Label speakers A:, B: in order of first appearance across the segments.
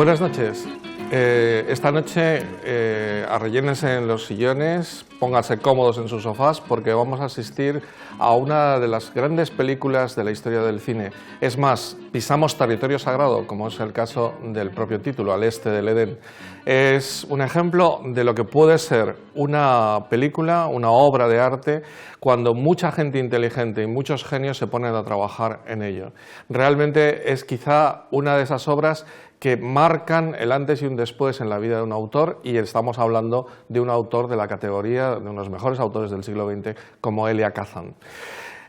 A: Buenas noches. Esta noche arrellénense en los sillones, pónganse cómodos en sus sofás porque vamos a asistir a una de las grandes películas de la historia del cine. Es más, pisamos territorio sagrado, como es el caso del propio título, Al Este del Edén. Es un ejemplo de lo que puede ser una película, una obra de arte, cuando mucha gente inteligente y muchos genios se ponen a trabajar en ello. Realmente es quizá una de esas obras que marcan el antes y un después en la vida de un autor, y estamos hablando de un autor de la categoría de uno de los mejores autores del siglo XX como Elia Kazan.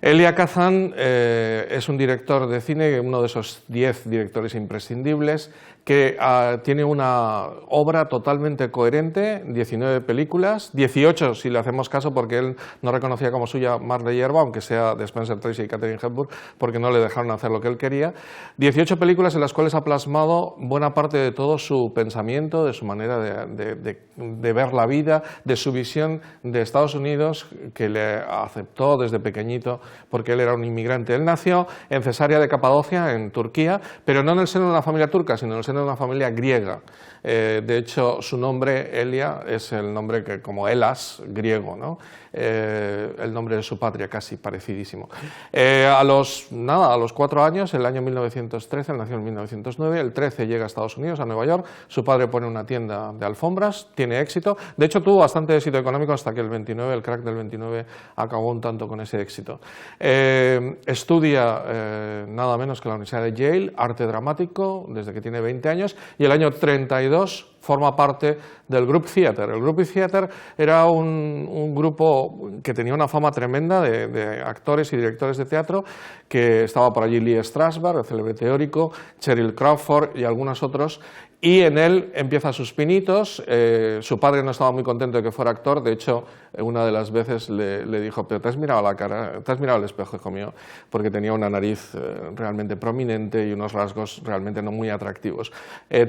A: Elia Kazan es un director de cine, uno de esos 10 directores imprescindibles, que tiene una obra totalmente coherente, 19 películas, 18 si le hacemos caso porque él no reconocía como suya Mar de Hierba, aunque sea de Spencer Tracy y Katharine Hepburn, porque no le dejaron hacer lo que él quería. 18 películas en las cuales ha plasmado buena parte de todo su pensamiento, de su manera de ver la vida, de su visión de Estados Unidos, que le aceptó desde pequeñito porque él era un inmigrante. Él nació en Cesarea de Capadocia, en Turquía, pero no en el seno de una familia turca, sino en el seno de una familia griega. De hecho, su nombre, Elia, es el nombre que, como Elas, griego, ¿no? El nombre de su patria, casi parecidísimo. A los 4 años, el año 1913, él nació en 1909, el 13 llega a Estados Unidos, a Nueva York, su padre pone una tienda de alfombras, tiene éxito, de hecho tuvo bastante éxito económico hasta que el crack del 29, acabó un tanto con ese éxito. Estudia nada menos que en la Universidad de Yale, arte dramático, desde que tiene 20 años, y el año 32 forma parte del Group Theater. El Group Theater era un grupo que tenía una fama tremenda de actores y directores de teatro, que estaba por allí Lee Strasberg, el célebre teórico, Cheryl Crawford y algunos otros, y en él empieza sus pinitos. Su padre no estaba muy contento de que fuera actor, de hecho una de las veces le dijo: pero te has mirado a la cara, te has mirado al espejo, hijo mío, porque tenía una nariz realmente prominente y unos rasgos realmente no muy atractivos.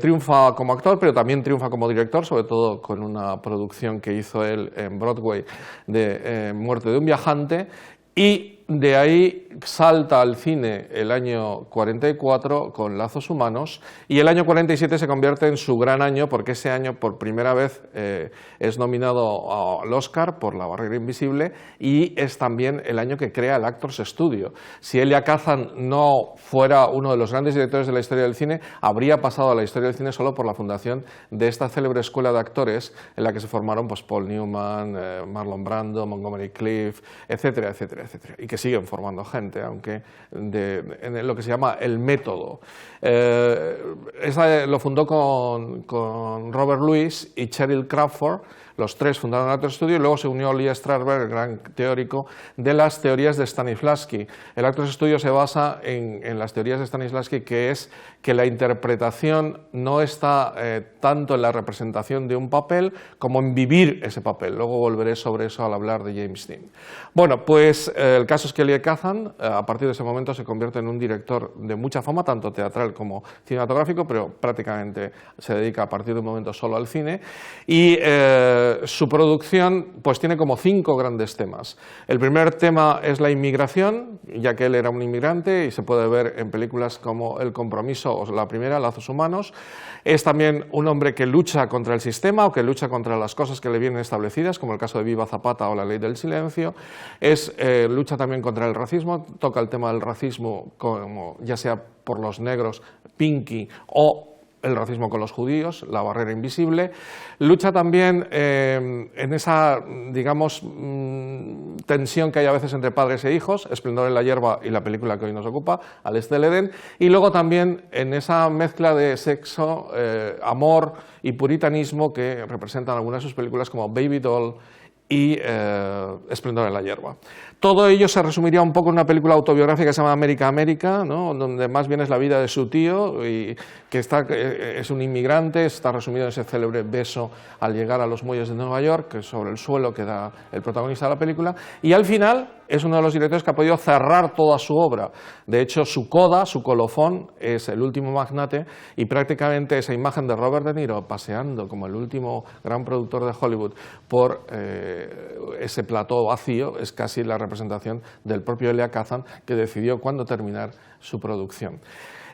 A: Triunfa como actor, pero también triunfa como director, sobre todo con una producción que hizo él en Broadway de Muerte de un viajante, y de ahí salta al cine el año 44 con Lazos Humanos, y el año 47 se convierte en su gran año porque ese año por primera vez es nominado al Oscar por La barrera invisible, y es también el año que crea el Actors Studio. Si Elia Kazan no fuera uno de los grandes directores de la historia del cine, habría pasado a la historia del cine solo por la fundación de esta célebre escuela de actores en la que se formaron pues, Paul Newman, Marlon Brando, Montgomery Clift, etcétera, etcétera, etcétera, y que siguen formando gente, aunque en lo que se llama el método. Lo fundó con Robert Lewis y Cheryl Crawford. Los tres fundaron el Actors Studio, y luego se unió Lee Strasberg, el gran teórico de las teorías de Stanislavski. El Actors Studio se basa en las teorías de Stanislavski, que es que la interpretación no está tanto en la representación de un papel como en vivir ese papel. Luego volveré sobre eso al hablar de James Dean. Bueno, pues el caso es que Elia Kazan, a partir de ese momento, se convierte en un director de mucha fama, tanto teatral como cinematográfico, pero prácticamente se dedica a partir de un momento solo al cine, y su producción pues tiene como 5 grandes temas. El primer tema es la inmigración, ya que él era un inmigrante, y se puede ver en películas como El compromiso, o la primera, Lazos Humanos. Es también un hombre que lucha contra el sistema, o que lucha contra las cosas que le vienen establecidas, como el caso de Viva Zapata o La ley del silencio. Lucha también contra el racismo, toca el tema del racismo, como ya sea por los negros, Pinky, o el racismo con los judíos, La barrera invisible. Lucha también en esa, digamos, tensión que hay a veces entre padres e hijos, Esplendor en la hierba y la película que hoy nos ocupa, Al Este del Edén, y luego también en esa mezcla de sexo, amor y puritanismo que representan algunas de sus películas como Baby Doll y Esplendor en la hierba. Todo ello se resumiría un poco en una película autobiográfica que se llama América, América, ¿no? Donde más bien es la vida de su tío, y que es un inmigrante. Está resumido en ese célebre beso al llegar a los muelles de Nueva York, que es sobre el suelo que da el protagonista de la película, y al final es uno de los directores que ha podido cerrar toda su obra. De hecho, su coda, su colofón, es El último magnate, y prácticamente esa imagen de Robert De Niro paseando como el último gran productor de Hollywood por ese plató vacío es casi la representación del propio Elia Kazan, que decidió cuándo terminar su producción.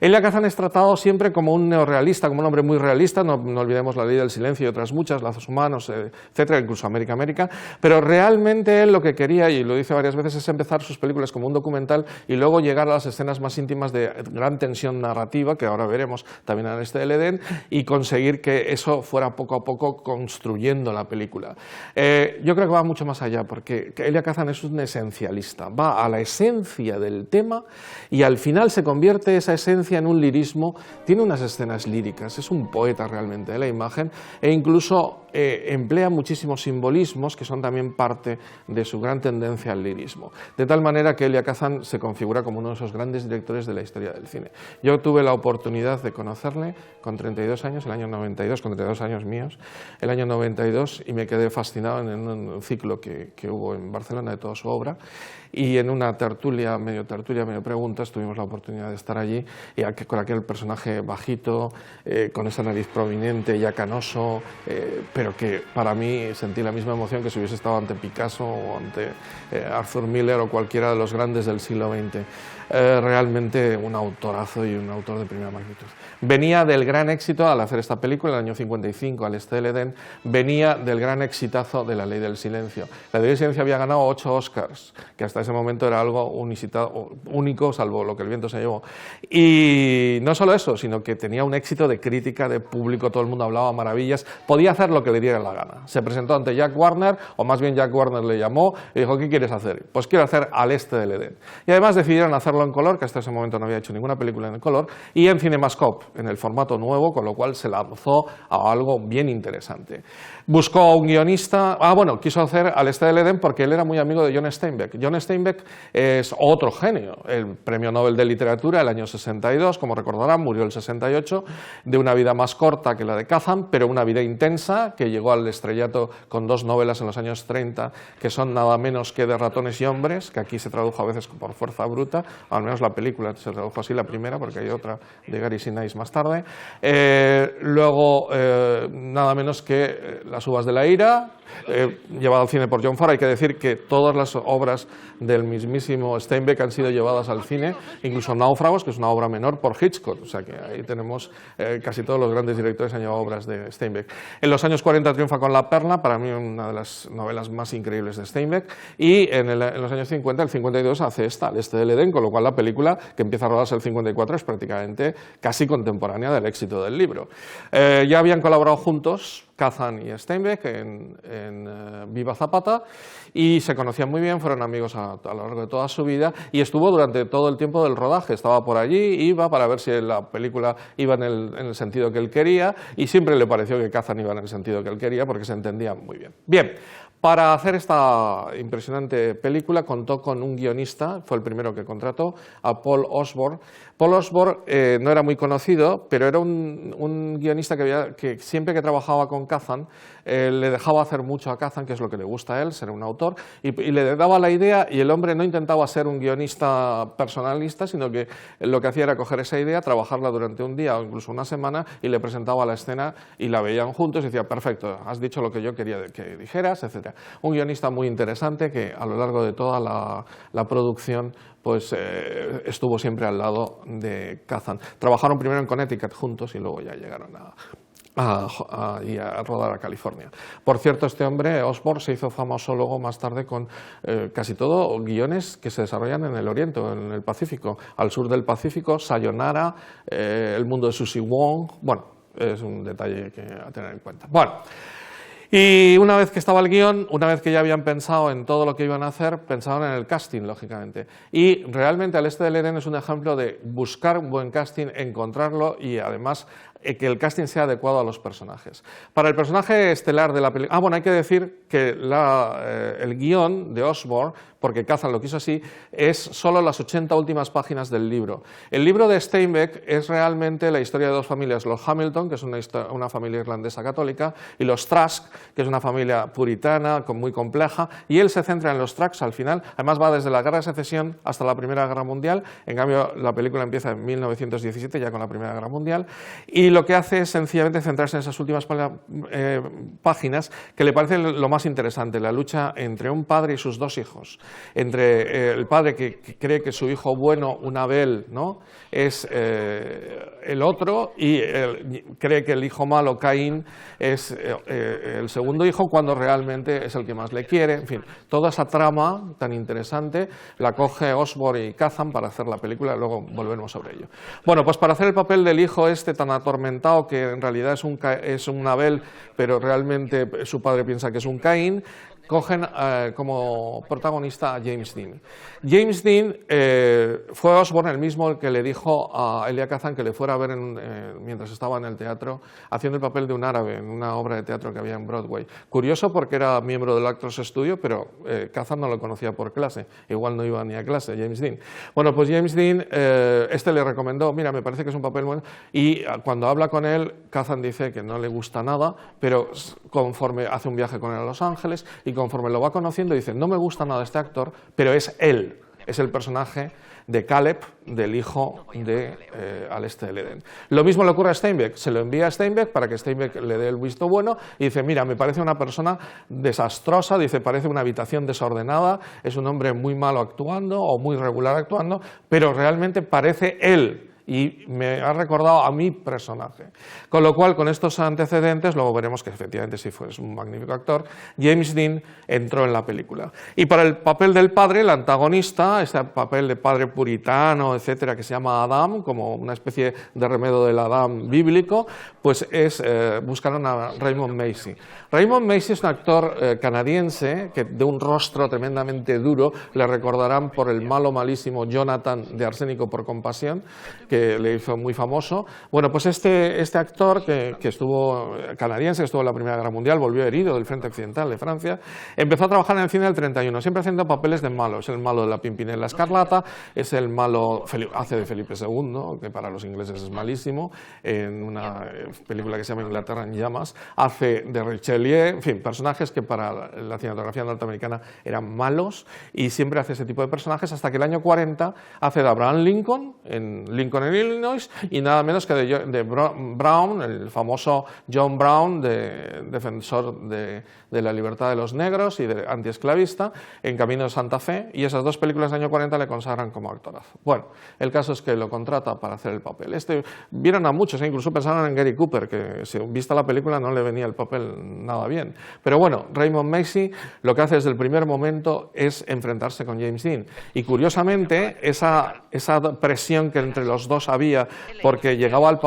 A: Elia Kazan es tratado siempre como un neorrealista, como un hombre muy realista, no olvidemos La ley del silencio y otras muchas, Lazos humanos, etcétera, incluso América, pero realmente él lo que quería, y lo dice varias veces, es empezar sus películas como un documental y luego llegar a las escenas más íntimas de gran tensión narrativa, que ahora veremos también en el Este del Edén, y conseguir que eso fuera poco a poco construyendo la película. Yo creo que va mucho más allá, porque Elia Kazan es un esencialista, va a la esencia del tema y al final se convierte esa esencia en un lirismo, tiene unas escenas líricas, es un poeta realmente de la imagen e incluso emplea muchísimos simbolismos que son también parte de su gran tendencia al lirismo. De tal manera que Elia Kazan se configura como uno de esos grandes directores de la historia del cine. Yo tuve la oportunidad de conocerle con 32 años, el año 92, con 32 años míos, el año 92, y me quedé fascinado en un ciclo que hubo en Barcelona de toda su obra, y en una tertulia, medio preguntas, tuvimos la oportunidad de estar allí, y con aquel personaje bajito, con esa nariz prominente, ya canoso, pero que para mí sentí la misma emoción que si hubiese estado ante Picasso o ante Arthur Miller o cualquiera de los grandes del siglo XX. Realmente un autorazo y un autor de primera magnitud. Venía del gran éxito al hacer esta película, en el año 55, Al Este del Edén, venía del gran exitazo de La ley del silencio. La ley del silencio había ganado 8 Oscars, que hasta ese momento era algo único, salvo Lo que el viento se llevó. Y no solo eso, sino que tenía un éxito de crítica, de público, todo el mundo hablaba maravillas, podía hacer lo que le diera la gana. Se presentó ante Jack Warner, o más bien Jack Warner le llamó y dijo: ¿qué quieres hacer? Pues quiero hacer Al Este del Edén. Y además decidieron hacerlo en color, que hasta ese momento no había hecho ninguna película en color, y en Cinemascope, en el formato nuevo, con lo cual se lanzó a algo bien interesante. Buscó un guionista, quiso hacer Al Este del Edén porque él era muy amigo de John Steinbeck. John Steinbeck es otro genio, el premio Nobel de Literatura el año 62, como recordarán, murió el 68, de una vida más corta que la de Kazan, pero una vida intensa, que llegó al estrellato con 2 novelas en los años 30, que son nada menos que De ratones y hombres, que aquí se tradujo a veces por Fuerza bruta, al menos la película se tradujo así, la primera, porque hay otra de Gary Sinise más tarde. Luego, nada menos que Las uvas de la ira, llevado al cine por John Ford. Hay que decir que todas las obras del mismísimo Steinbeck han sido llevadas al cine, incluso Náufragos, que es una obra menor, por Hitchcock. O sea que ahí tenemos casi todos los grandes directores han llevado obras de Steinbeck. En los años 40 triunfa con La perla, para mí una de las novelas más increíbles de Steinbeck, y en los años 50, el 52, hace esta, Al Este del Edén, con lo cual la película, que empieza a rodarse el 54, es prácticamente casi contemporánea del éxito del libro. Ya habían colaborado juntos Kazan y Steinbeck en Viva Zapata, y se conocían muy bien, fueron amigos a lo largo de toda su vida, y estuvo durante todo el tiempo del rodaje, estaba por allí, iba para ver si la película iba en el sentido que él quería, y siempre le pareció que Kazan iba en el sentido que él quería, porque se entendían muy bien. Bien, para hacer esta impresionante película contó con un guionista, fue el primero que contrató, a Paul Osborne. Paul Osborne no era muy conocido, pero era un guionista que siempre que trabajaba con Kazan le dejaba hacer mucho a Kazan, que es lo que le gusta a él, ser un autor, y le daba la idea, y el hombre no intentaba ser un guionista personalista, sino que lo que hacía era coger esa idea, trabajarla durante un día o incluso una semana, y le presentaba la escena y la veían juntos y decía: perfecto, has dicho lo que yo quería que dijeras, etc. Un guionista muy interesante que a lo largo de toda la producción pues estuvo siempre al lado de Kazan. Trabajaron primero en Connecticut juntos y luego ya llegaron a rodar a California. Por cierto, este hombre, Osborne, se hizo famoso luego más tarde con casi todo guiones que se desarrollan en el Oriente, en el Pacífico, al sur del Pacífico, Sayonara, El mundo de Susie Wong. Bueno, es un detalle que a tener en cuenta. Bueno, y una vez que estaba el guión, una vez que ya habían pensado en todo lo que iban a hacer, pensaban en el casting, lógicamente. Y realmente Al Este del Edén es un ejemplo de buscar un buen casting, encontrarlo y además que el casting sea adecuado a los personajes. Para el personaje estelar de la película... hay que decir que el guión de Osborne, porque Kazan lo quiso así, es solo las 80 últimas páginas del libro. El libro de Steinbeck es realmente la historia de 2 familias, los Hamilton, que es una familia irlandesa católica, y los Trask, que es una familia puritana, muy compleja, y él se centra en los Trask al final. Además va desde la Guerra de Secesión hasta la Primera Guerra Mundial. En cambio, la película empieza en 1917, ya con la Primera Guerra Mundial, y y lo que hace es sencillamente centrarse en esas últimas páginas que le parece lo más interesante, la lucha entre un padre y sus dos hijos, entre el padre que cree que su hijo bueno, un Abel, ¿no?, es el otro, y cree que el hijo malo, Caín, es el segundo hijo, cuando realmente es el que más le quiere. En fin, toda esa trama tan interesante la coge Osborne y Kazan para hacer la película, luego volveremos sobre ello. Bueno, pues para hacer el papel del hijo este tan atormentado, que en realidad es un Abel, pero realmente su padre piensa que es un Caín, cogen como protagonista a James Dean. James Dean fue Osborne el mismo el que le dijo a Elia Kazan que le fuera a ver mientras estaba en el teatro haciendo el papel de un árabe en una obra de teatro que había en Broadway. Curioso, porque era miembro del Actors Studio, pero Kazan no lo conocía por clase, igual no iba ni a clase, James Dean. Bueno, pues James Dean, le recomendó, mira, me parece que es un papel bueno, y cuando habla con él, Kazan dice que no le gusta nada, pero conforme hace un viaje con él a Los Ángeles, y conforme lo va conociendo dice, no me gusta nada este actor, pero es él, es el personaje de Caleb, del hijo de Al este del Edén. Lo mismo le ocurre a Steinbeck, se lo envía a Steinbeck para que Steinbeck le dé el visto bueno y dice, mira, me parece una persona desastrosa, dice, parece una habitación desordenada, es un hombre muy malo actuando o muy regular actuando, pero realmente parece él. Y me ha recordado a mi personaje. Con lo cual, con estos antecedentes, luego veremos que efectivamente sí fue un magnífico actor, James Dean entró en la película. Y para el papel del padre, el antagonista, este papel de padre puritano, etcétera, que se llama Adam, como una especie de remedio del Adam bíblico, pues buscaron a Raymond Macy. Raymond Macy es un actor canadiense que de un rostro tremendamente duro, le recordarán por el malo malísimo Jonathan de Arsénico por compasión, que le hizo muy famoso. Bueno, pues este actor que estuvo canadiense, que estuvo en la Primera Guerra Mundial, volvió herido del frente occidental de Francia, empezó a trabajar en el cine del 31, siempre haciendo papeles de malo. Es el malo de La Pimpinela Escarlata, es el malo, hace de Felipe II, que para los ingleses es malísimo, en una película que se llama Inglaterra en llamas, hace de Richelieu, en fin, personajes que para la cinematografía norteamericana eran malos, y siempre hace ese tipo de personajes, hasta que el año 40 hace de Abraham Lincoln, en Illinois, y nada menos que de Brown, el famoso John Brown, defensor de la libertad de los negros y de antiesclavista, en Camino de Santa Fe, y esas dos películas del año 40 le consagran como actorazo. Bueno, el caso es que lo contrata para hacer el papel. Vieron a muchos, incluso pensaron en Gary Cooper, que si vista la película no le venía el papel nada bien. Pero bueno, Raymond Macy lo que hace desde el primer momento es enfrentarse con James Dean. Y curiosamente, esa presión que entre los dos había, porque llegaban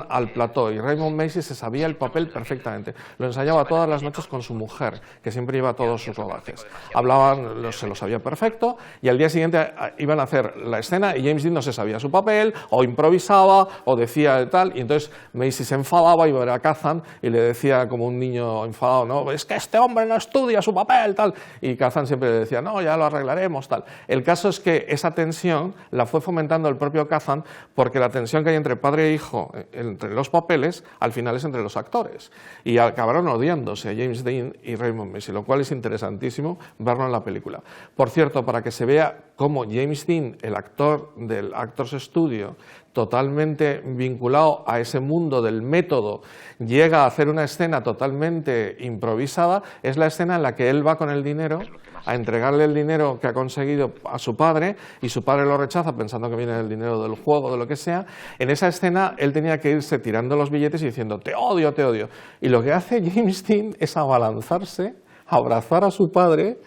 A: al plató y Raymond Macy se sabía el papel perfectamente. Lo ensayaba todas las noches con su mujer, que siempre iba a todos sus rodajes. Hablaban, se lo sabía perfecto, y al día siguiente iban a hacer la escena y James Dean no se sabía su papel, o improvisaba, o decía tal, y entonces Macy se enfadaba, iba a ver a Kazan y le decía como un niño enfadado, no, es que este hombre no estudia su papel, tal, y Kazan siempre le decía, no, ya lo arreglaremos, tal. El caso es que esa tensión la fue fomentando el propio Kazan, porque la tensión que hay entre padre e hijo, entre los papeles, al final es entre los actores, y acabaron odiándose James Dean y Raymond Macy, lo cual es interesantísimo verlo en la película. Por cierto, para que se vea cómo James Dean, el actor del Actors Studio, totalmente vinculado a ese mundo del método, llega a hacer una escena totalmente improvisada, es la escena en la que él va con el dinero a entregarle el dinero que ha conseguido a su padre, y su padre lo rechaza pensando que viene el dinero del juego, de lo que sea. En esa escena él tenía que irse tirando los billetes y diciendo, te odio, te odio. Y lo que hace James Dean es abalanzarse, abrazar a su padre,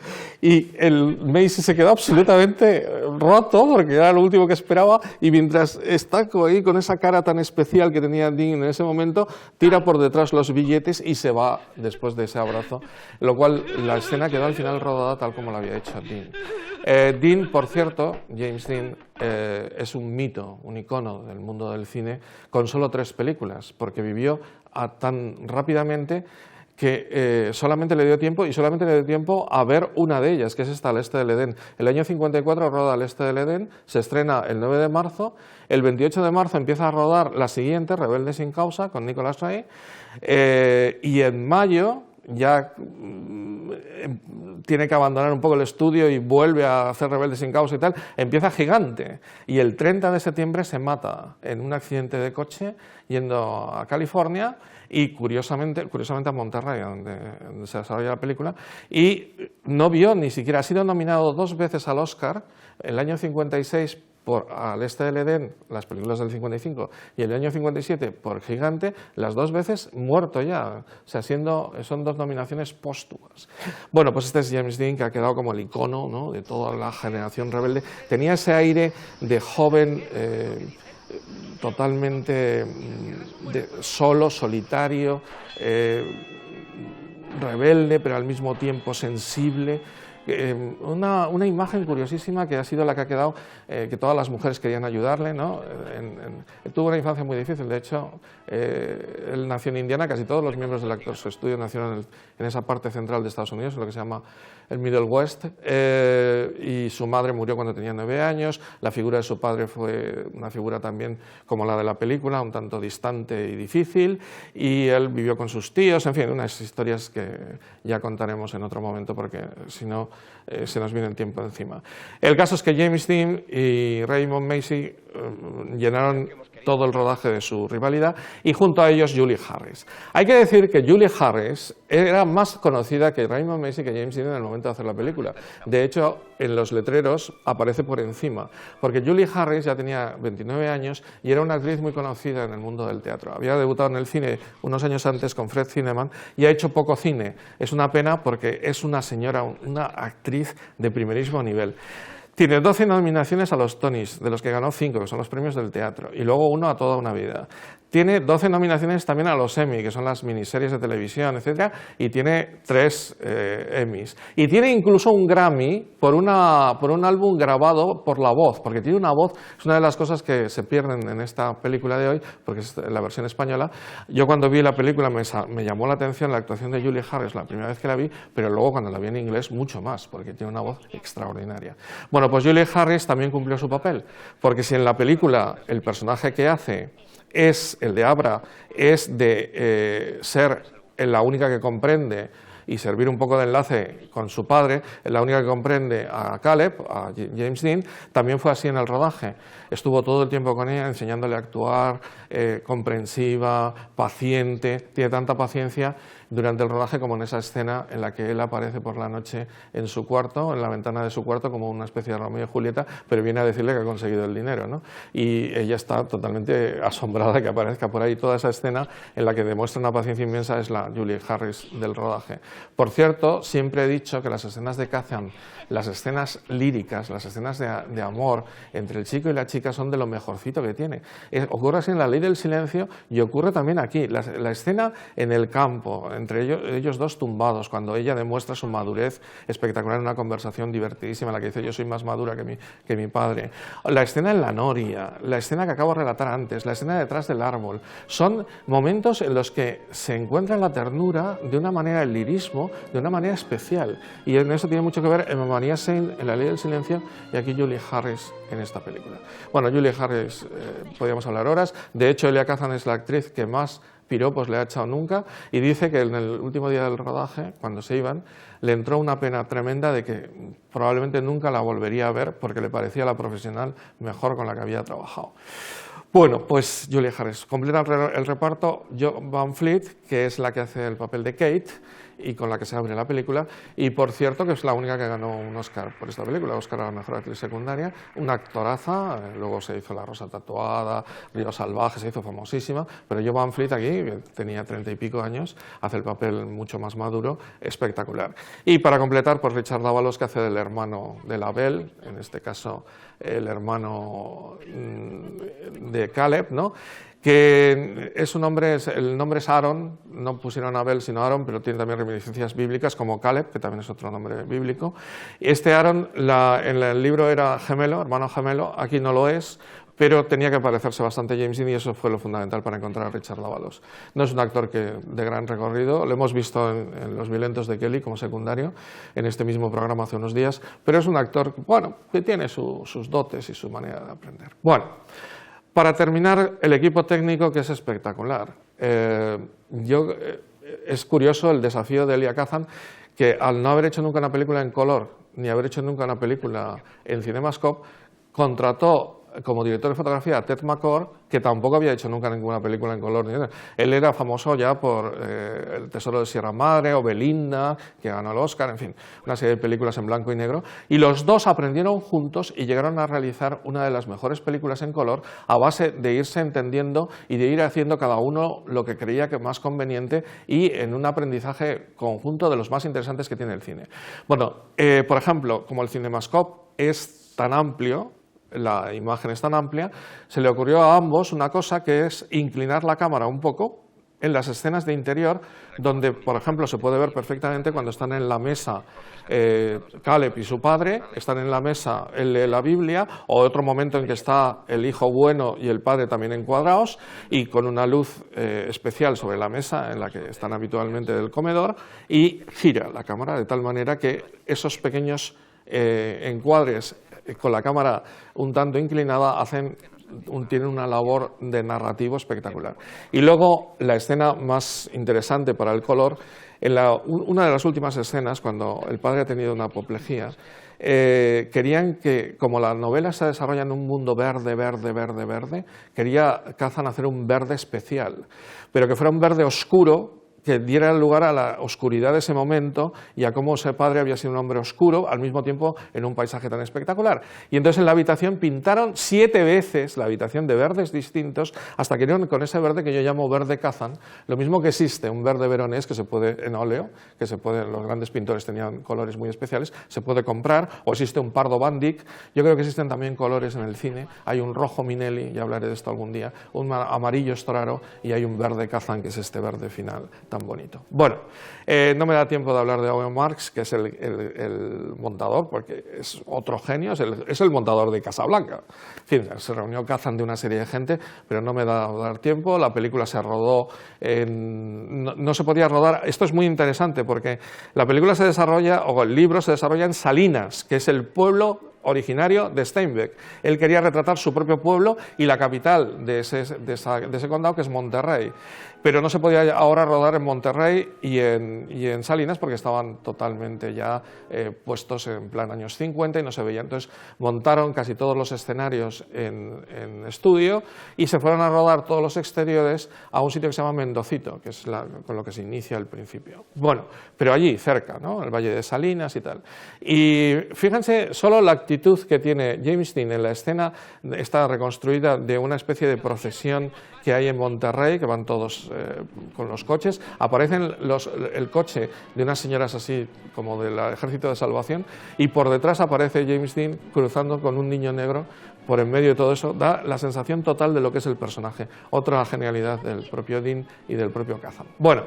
A: y el Macy se quedó absolutamente roto porque era lo último que esperaba, y mientras está ahí con esa cara tan especial que tenía Dean en ese momento, tira por detrás los billetes y se va después de ese abrazo, lo cual la escena quedó al final rodada tal como lo había hecho Dean. Dean, por cierto, James Dean, es un mito, un icono del mundo del cine, con solo 3 películas, porque vivió tan rápidamente que solamente le dio tiempo a ver una de ellas, que es esta, Al este del Edén. El año 54 roda Al este del Edén, se estrena el 9 de marzo, el 28 de marzo empieza a rodar la siguiente, Rebelde sin causa, con Nicolas Ray, y en mayo ya tiene que abandonar un poco el estudio y vuelve a hacer Rebelde sin causa y tal, empieza Gigante, y el 30 de septiembre se mata en un accidente de coche yendo a California y curiosamente a Monterrey, donde se desarrolla la película, y no vio ni siquiera, ha sido nominado 2 veces al Oscar, el año 56 por Al Este del Edén, las películas del 55, y el año 57 por Gigante, las 2 veces muerto ya, o sea, son 2 nominaciones póstumas. Bueno, pues este es James Dean, que ha quedado como el icono, ¿no?, de toda la generación rebelde. Tenía ese aire de joven, totalmente solo, solitario, rebelde, pero al mismo tiempo sensible. Una imagen curiosísima que ha sido la que ha quedado, que todas las mujeres querían ayudarle, ¿no? Tuvo una infancia muy difícil, de hecho, él nació en Indiana, casi todos los miembros del Actors Studio nacieron en esa parte central de Estados Unidos, en lo que se llama el Middle West, y su madre murió cuando tenía 9 años, la figura de su padre fue una figura también como la de la película, un tanto distante y difícil, y él vivió con sus tíos, en fin, unas historias que ya contaremos en otro momento porque si no se nos viene el tiempo encima. El caso es que James Dean y Raymond Macy llenaron todo el rodaje de su rivalidad, y junto a ellos Julie Harris. Hay que decir que Julie Harris era más conocida que Raymond Macy, que James Dean en el momento de hacer la película. De hecho, en los letreros aparece por encima, porque Julie Harris ya tenía 29 años y era una actriz muy conocida en el mundo del teatro. Había debutado en el cine unos años antes con Fred Zinnemann y ha hecho poco cine. Es una pena porque es una señora, una actriz de primerísimo nivel. Tiene 12 nominaciones a los Tonys, de los que ganó 5, que son los premios del teatro, y luego 1 a Toda una vida. Tiene 12 nominaciones también a los Emmy, que son las miniseries de televisión, etc. Y tiene 3 Emmys. Y tiene incluso un Grammy por un álbum grabado por la voz, porque tiene una voz, es una de las cosas que se pierden en esta película de hoy, porque es la versión española. Yo cuando vi la película me llamó la atención la actuación de Julie Harris la primera vez que la vi, pero luego cuando la vi en inglés mucho más, porque tiene una voz extraordinaria. Bueno, pues Julie Harris también cumplió su papel, porque si en la película el personaje que hace es el de Abra, es de ser la única que comprende y servir un poco de enlace con su padre, la única que comprende a Caleb, a James Dean, también fue así en el rodaje. Estuvo todo el tiempo con ella enseñándole a actuar, comprensiva, paciente, tiene tanta paciencia durante el rodaje como en esa escena en la que él aparece por la noche en su cuarto, en la ventana de su cuarto, como una especie de Romeo y Julieta, pero viene a decirle que ha conseguido el dinero, ¿no? Y ella está totalmente asombrada de que aparezca por ahí. Toda esa escena en la que demuestra una paciencia inmensa es la Julie Harris del rodaje. Por cierto, siempre he dicho que las escenas de Kazan, las escenas líricas, las escenas de amor entre el chico y la chica son de lo mejorcito que tiene. Ocurre así en La Ley del Silencio y ocurre también aquí. La escena en el campo, entre ellos dos tumbados, cuando ella demuestra su madurez espectacular en una conversación divertidísima, en la que dice yo soy más madura que mi padre. La escena en la noria, la escena que acabo de relatar antes, la escena detrás del árbol, son momentos en los que se encuentra la ternura de una manera, el lirismo, de una manera especial. Y en eso tiene mucho que ver Emma Maria Saint en La Ley del Silencio y aquí Julie Harris en esta película. Bueno, Julie Harris, podríamos hablar horas. De hecho, Elia Kazan es la actriz que más piropos le ha echado nunca, y dice que en el último día del rodaje, cuando se iban, le entró una pena tremenda de que probablemente nunca la volvería a ver porque le parecía la profesional mejor con la que había trabajado. Bueno, pues Julie Harris completa el reparto, Jo Van Fleet, que es la que hace el papel de Kate y con la que se abre la película, y por cierto que es la única que ganó un Oscar por esta película, Oscar a la mejor actriz secundaria, una actoraza, luego se hizo La Rosa Tatuada, Río Salvaje, se hizo famosísima, pero Jo Van Fleet aquí, que tenía 30 y pico años, hace el papel mucho más maduro, espectacular. Y para completar, pues Richard Davalos, que hace del hermano de la Belle, en este caso el hermano de Caleb, ¿no? Que es un nombre, el nombre es Aaron, no pusieron Abel sino Aaron, pero tiene también reminiscencias bíblicas como Caleb, que también es otro nombre bíblico. Este Aaron en el libro era gemelo, hermano gemelo, aquí no lo es, pero tenía que parecerse bastante a James Dean y eso fue lo fundamental para encontrar a Richard Davalos. No es un actor de gran recorrido, lo hemos visto en Los Violentos de Kelly como secundario, en este mismo programa hace unos días, pero es un actor, bueno, que tiene sus dotes y su manera de aprender. Bueno, para terminar, el equipo técnico, que es espectacular. es curioso el desafío de Elia Kazan, que al no haber hecho nunca una película en color, ni haber hecho nunca una película en CinemaScope, contrató como director de fotografía a Ted McCord, que tampoco había hecho nunca ninguna película en color. Él era famoso ya por El Tesoro de Sierra Madre o Belinda, que ganó el Oscar, en fin, una serie de películas en blanco y negro. Y los dos aprendieron juntos y llegaron a realizar una de las mejores películas en color a base de irse entendiendo y de ir haciendo cada uno lo que creía que más conveniente y en un aprendizaje conjunto de los más interesantes que tiene el cine. Bueno, por ejemplo, como el CinemaScope es tan amplio, la imagen es tan amplia, se le ocurrió a ambos una cosa que es inclinar la cámara un poco en las escenas de interior, donde, por ejemplo, se puede ver perfectamente cuando están en la mesa Caleb y su padre, están en la mesa, él lee la Biblia, o otro momento en que está el hijo bueno y el padre también encuadrados, y con una luz especial sobre la mesa en la que están habitualmente del comedor, y gira la cámara de tal manera que esos pequeños encuadres con la cámara un tanto inclinada tienen una labor de narrativo espectacular. Y luego la escena más interesante para el color, una de las últimas escenas, cuando el padre ha tenido una apoplejía, querían que, como la novela se desarrolla en un mundo verde, verde, verde, verde, quería Kazan hacer un verde especial, pero que fuera un verde oscuro, que diera lugar a la oscuridad de ese momento y a cómo ese padre había sido un hombre oscuro, al mismo tiempo en un paisaje tan espectacular. Y entonces en la habitación pintaron 7 veces la habitación de verdes distintos, hasta que dieron con ese verde que yo llamo verde Kazan, lo mismo que existe un verde veronés que se puede en óleo, que se puede, los grandes pintores tenían colores muy especiales, se puede comprar, o existe un pardo Van Dyck. Yo creo que existen también colores en el cine, hay un rojo Minelli, ya hablaré de esto algún día, un amarillo Storaro y hay un verde Kazan, que es este verde final tan bonito. Bueno, no me da tiempo de hablar de Owen Marks, que es el montador, porque es otro genio, es el montador de Casablanca. En fin, se reunió Kazan de una serie de gente, pero no me da a dar tiempo. La película se rodó no se podía rodar. Esto es muy interesante porque la película se desarrolla, o el libro se desarrolla en Salinas, que es el pueblo originario de Steinbeck. Él quería retratar su propio pueblo y la capital de ese condado, que es Monterrey. Pero no se podía ahora rodar en Monterrey y en Salinas porque estaban totalmente ya puestos en plan años 50 y no se veían. Entonces montaron casi todos los escenarios en estudio y se fueron a rodar todos los exteriores a un sitio que se llama Mendocito, que es con lo que se inicia al principio. Bueno, pero allí cerca, ¿no? El Valle de Salinas y tal. Y fíjense solo la actitud que tiene James Dean en la escena, está reconstruida de una especie de procesión que hay en Monterrey, que van todos con los coches, aparecen el coche de unas señoras así como del Ejército de Salvación y por detrás aparece James Dean cruzando con un niño negro por en medio de todo eso. Da la sensación total de lo que es el personaje, otra genialidad del propio Dean y del propio Kazan. Bueno,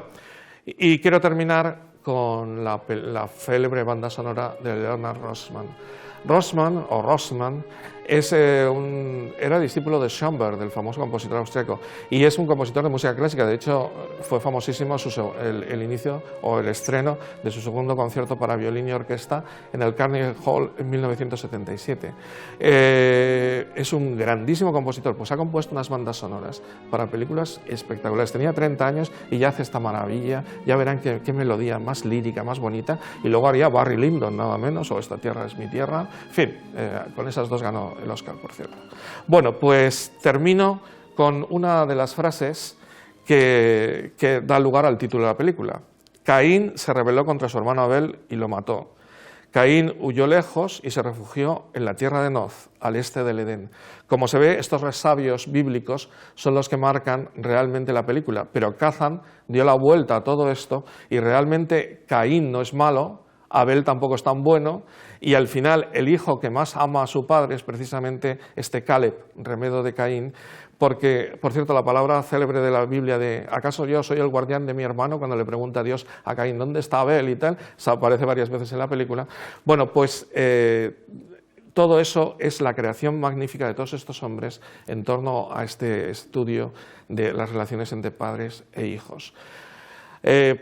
A: y quiero terminar con la célebre banda sonora de Leonard Rossman. Rossman era discípulo de Schoenberg, del famoso compositor austriaco, y es un compositor de música clásica. De hecho, fue famosísimo el inicio o el estreno de su segundo concierto para violín y orquesta en el Carnegie Hall en 1977. Es un grandísimo compositor, pues ha compuesto unas bandas sonoras para películas espectaculares. Tenía 30 años y ya hace esta maravilla. Ya verán qué melodía más lírica, más bonita, y luego haría Barry Lyndon, nada menos, o Esta tierra es mi tierra. En fin, con esas dos ganó el Oscar, por cierto. Bueno, pues termino con una de las frases que da lugar al título de la película. Caín se rebeló contra su hermano Abel y lo mató. Caín huyó lejos y se refugió en la tierra de Noz, al este del Edén. Como se ve, estos resabios bíblicos son los que marcan realmente la película, pero Kazan dio la vuelta a todo esto y realmente Caín no es malo, Abel tampoco es tan bueno, y al final el hijo que más ama a su padre es precisamente este Caleb, remedo de Caín, porque, por cierto, la palabra célebre de la Biblia de ¿acaso yo soy el guardián de mi hermano? Cuando le pregunta a Dios a Caín ¿dónde está Abel? Y tal, se aparece varias veces en la película. Bueno, pues todo eso es la creación magnífica de todos estos hombres en torno a este estudio de las relaciones entre padres e hijos.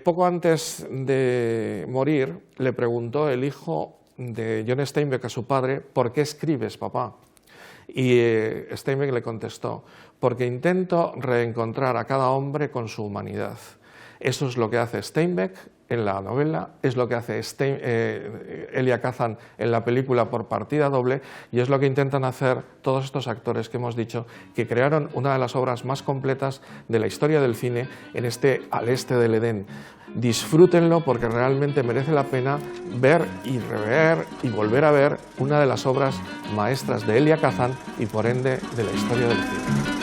A: Poco antes de morir, le preguntó el hijo de John Steinbeck a su padre: ¿por qué escribes, papá? Y Steinbeck le contestó: porque intento reencontrar a cada hombre con su humanidad. Eso es lo que hace Steinbeck en la novela, es lo que hace Elia Kazan en la película por partida doble, y es lo que intentan hacer todos estos actores que hemos dicho, que crearon una de las obras más completas de la historia del cine en este Al este del Edén. Disfrútenlo porque realmente merece la pena ver y rever y volver a ver una de las obras maestras de Elia Kazan y por ende de la historia del cine.